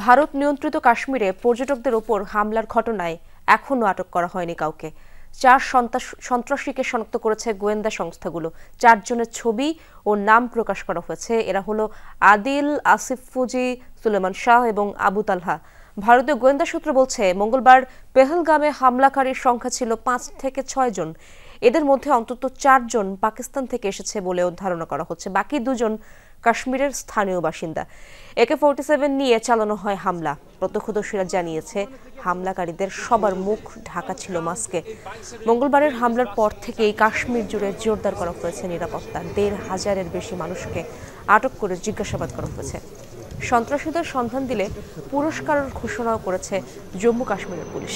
ভারত নিয়ন্ত্রিত কাশ্মীরে পর্যটকদের ওপর হামলার ঘটনায় এখনও আটক করা হয়নি কাউকে। 4 সন্ত্রাসীকে শনাক্ত করেছে গোয়েন্দা সংস্থাগুলো। 4 জনের ছবি ও নাম প্রকাশ করা হয়েছে। এরা হলো আদিল, আসিফ ফুজি, সুলেমান শাহ এবং আবু তালহা। ভারতীয় গোয়েন্দা সূত্র বলছে, মঙ্গলবার পেহেলগামে হামলাকারীর সংখ্যা ছিল 5 থেকে 6 জন। এদের মধ্যে অন্তত 4 জন পাকিস্তান থেকে এসেছে বলেও ধারণা করা হচ্ছে। বাকি 2 জন কাশ্মীরের স্থানীয় বাসিন্দা। AK-47 নিয়ে চালানো হয় হামলা। প্রত্যক্ষদর্শীরা জানিয়েছে, হামলাকারীদের সবার মুখ ঢাকা ছিল মাস্কে। মঙ্গলবারের হামলার পর থেকেই কাশ্মীর জুড়ে জোরদার করা হয়েছে নিরাপত্তা। 1,500-এর বেশি মানুষকে আটক করে জিজ্ঞাসাবাদ করা হয়েছে। সন্ত্রাসীদের সন্ধান দিলে পুরস্কারের ঘোষণাও করেছে জম্মু কাশ্মীরের পুলিশ।